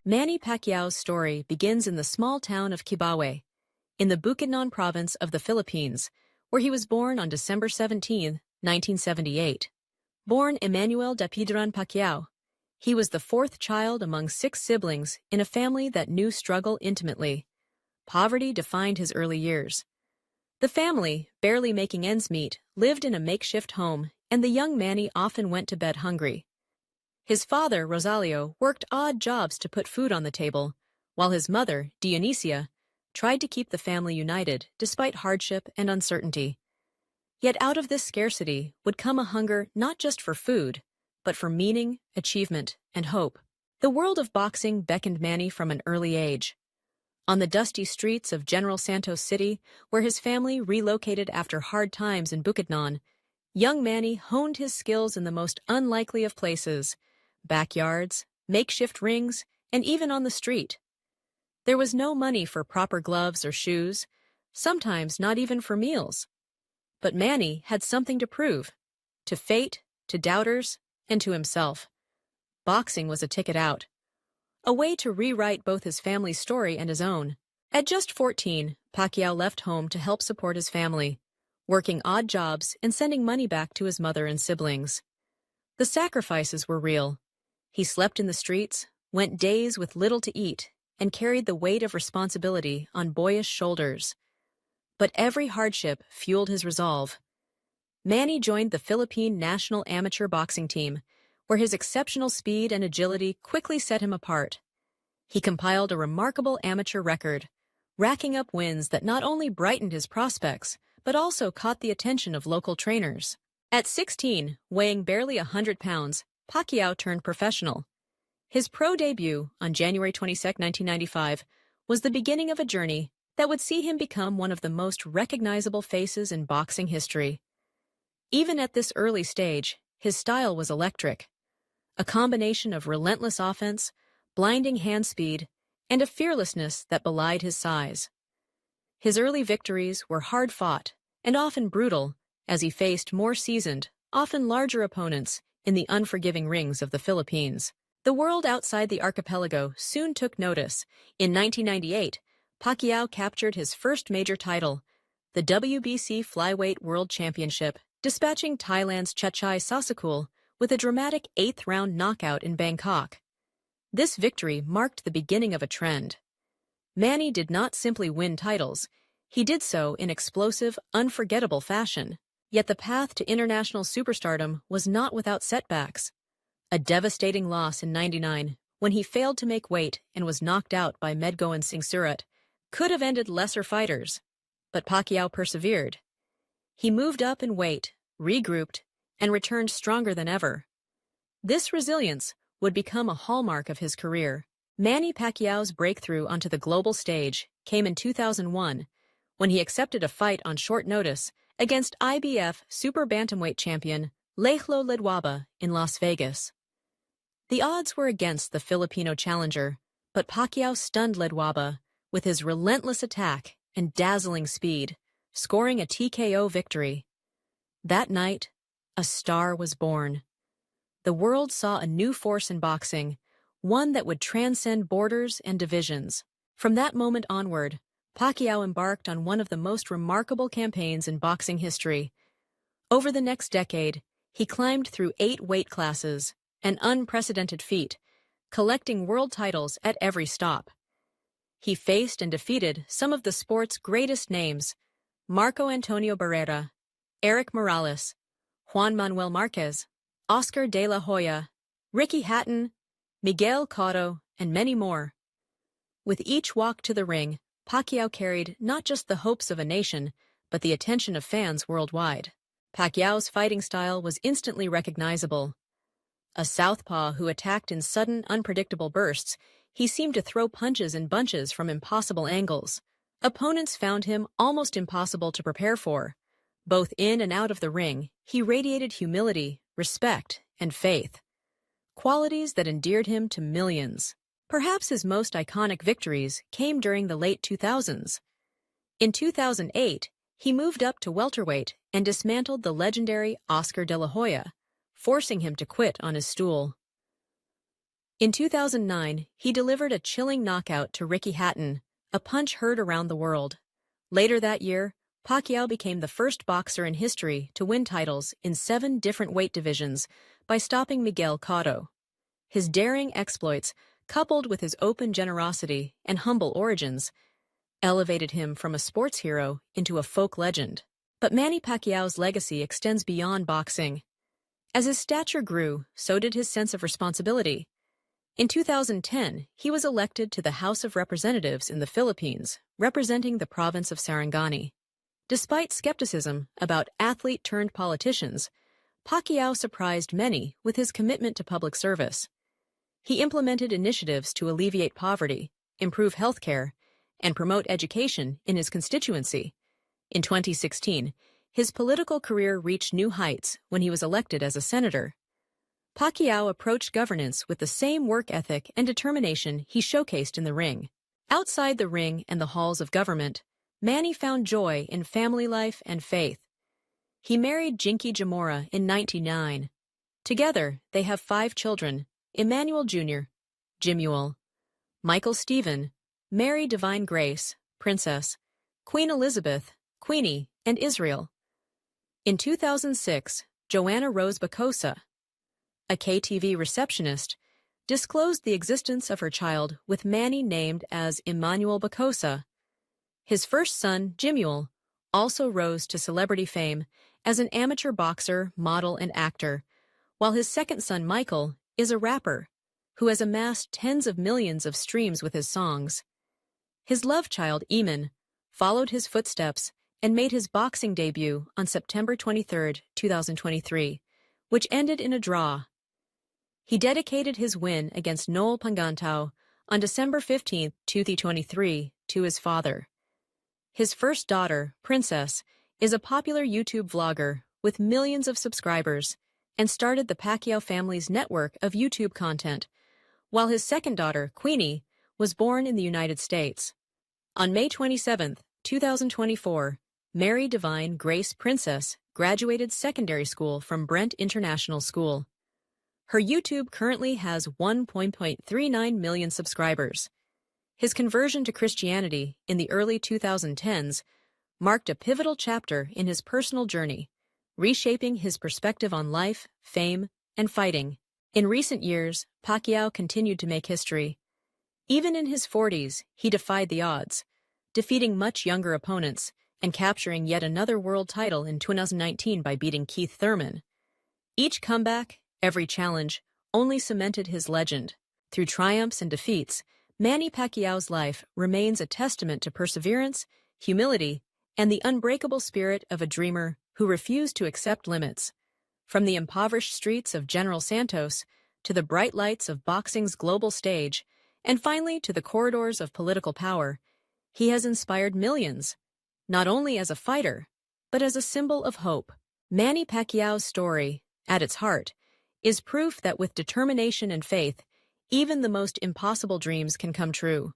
Manny Pacquiao's story begins in the small town of Kibawe, in the Bukidnon province of the Philippines, where he was born on December 17, 1978. Born Emmanuel Dapidran Pacquiao, he was the fourth child among 6 siblings in a family that knew struggle intimately. Poverty defined his early years. The family, barely making ends meet, lived in a makeshift home, and the young Manny often went to bed hungry. His father, Rosalio, worked odd jobs to put food on the table, while his mother, Dionisia, tried to keep the family united despite hardship and uncertainty. Yet out of this scarcity would come a hunger not just for food, but for meaning, achievement, and hope. The world of boxing beckoned Manny from an early age. On the dusty streets of General Santos City, where his family relocated after hard times in Bukidnon, young Manny honed his skills in the most unlikely of places: backyards, makeshift rings, and even on the street. There was no money for proper gloves or shoes, sometimes not even for meals. But Manny had something to prove, to fate, to doubters, and to himself. Boxing was a ticket out, a way to rewrite both his family's story and his own. At just 14, Pacquiao left home to help support his family, working odd jobs and sending money back to his mother and siblings. The sacrifices were real. He slept in the streets, went days with little to eat, and carried the weight of responsibility on boyish shoulders. But every hardship fueled his resolve. Manny joined the Philippine national amateur boxing team, where his exceptional speed and agility quickly set him apart. He compiled a remarkable amateur record, racking up wins that not only brightened his prospects, but also caught the attention of local trainers. At 16, weighing barely 100 pounds, Pacquiao turned professional. His pro debut on January 22, 1995, was the beginning of a journey that would see him become one of the most recognizable faces in boxing history. Even at this early stage, his style was electric, a combination of relentless offense, blinding hand speed, and a fearlessness that belied his size. His early victories were hard-fought and often brutal as he faced more seasoned, often larger opponents in the unforgiving rings of the Philippines. The world outside the archipelago soon took notice. In 1998, Pacquiao captured his first major title, the WBC Flyweight World Championship, dispatching Thailand's Chachai Sasakul with a dramatic 8th-round knockout in Bangkok. This victory marked the beginning of a trend. Manny did not simply win titles, he did so in explosive, unforgettable fashion. Yet the path to international superstardom was not without setbacks. A devastating loss in '99, when he failed to make weight and was knocked out by Medgoan Singsurat, could have ended lesser fighters. But Pacquiao persevered. He moved up in weight, regrouped, and returned stronger than ever. This resilience would become a hallmark of his career. Manny Pacquiao's breakthrough onto the global stage came in 2001, when he accepted a fight on short notice against IBF Super Bantamweight champion Lejlo Ledwaba in Las Vegas. The odds were against the Filipino challenger, but Pacquiao stunned Ledwaba with his relentless attack and dazzling speed, scoring a TKO victory. That night, a star was born. The world saw a new force in boxing, one that would transcend borders and divisions. From that moment onward, Pacquiao embarked on one of the most remarkable campaigns in boxing history. Over the next decade, he climbed through 8 weight classes, an unprecedented feat, collecting world titles at every stop. He faced and defeated some of the sport's greatest names: Marco Antonio Barrera, Eric Morales, Juan Manuel Marquez, Oscar de la Hoya, Ricky Hatton, Miguel Cotto, and many more. With each walk to the ring, Pacquiao carried not just the hopes of a nation, but the attention of fans worldwide. Pacquiao's fighting style was instantly recognizable. A southpaw who attacked in sudden, unpredictable bursts, he seemed to throw punches in bunches from impossible angles. Opponents found him almost impossible to prepare for. Both in and out of the ring, he radiated humility, respect, and faith, qualities that endeared him to millions. Perhaps his most iconic victories came during the late 2000s. In 2008, he moved up to welterweight and dismantled the legendary Oscar de la Hoya, forcing him to quit on his stool. In 2009, he delivered a chilling knockout to Ricky Hatton, a punch heard around the world. Later that year, Pacquiao became the first boxer in history to win titles in 7 different weight divisions by stopping Miguel Cotto. His daring exploits, coupled with his open generosity and humble origins, elevated him from a sports hero into a folk legend. But Manny Pacquiao's legacy extends beyond boxing. As his stature grew, so did his sense of responsibility. In 2010, he was elected to the House of Representatives in the Philippines, representing the province of Sarangani. Despite skepticism about athlete-turned-politicians, Pacquiao surprised many with his commitment to public service. He implemented initiatives to alleviate poverty, improve health care, and promote education in his constituency. In 2016, his political career reached new heights when he was elected as a senator. Pacquiao approached governance with the same work ethic and determination he showcased in the ring. Outside the ring and the halls of government, Manny found joy in family life and faith. He married Jinky Jamora in 1999. Together, they have 5 children: Emmanuel Jr., Jimuel, Michael Stephen, Mary Divine Grace, Princess, Queen Elizabeth, Queenie, and Israel. In 2006, Joanna Rose Bacosa, a KTV receptionist, disclosed the existence of her child with Manny named as Emmanuel Bacosa. His first son, Jimuel, also rose to celebrity fame as an amateur boxer, model, and actor, while his second son, Michael, is a rapper who has amassed tens of millions of streams with his songs. His love child, Eamon, followed his footsteps and made his boxing debut on September 23, 2023, which ended in a draw. He dedicated his win against Noel Pangantao on December 15, 2023, to his father. His first daughter, Princess, is a popular YouTube vlogger with millions of subscribers and started the Pacquiao family's network of YouTube content, while his second daughter, Queenie, was born in the United States. On May 27, 2024, Mary Divine Grace Princess graduated secondary school from Brent International School. Her YouTube currently has 1.39 million subscribers. His conversion to Christianity in the early 2010s marked a pivotal chapter in his personal journey, reshaping his perspective on life, fame, and fighting. In recent years, Pacquiao continued to make history. Even in his 40s, he defied the odds, defeating much younger opponents and capturing yet another world title in 2019 by beating Keith Thurman. Each comeback, every challenge, only cemented his legend. Through triumphs and defeats, Manny Pacquiao's life remains a testament to perseverance, humility, and the unbreakable spirit of a dreamer who refused to accept limits. From the impoverished streets of General Santos to the bright lights of boxing's global stage, and finally to the corridors of political power, he has inspired millions, not only as a fighter, but as a symbol of hope. Manny Pacquiao's story, at its heart, is proof that with determination and faith, even the most impossible dreams can come true.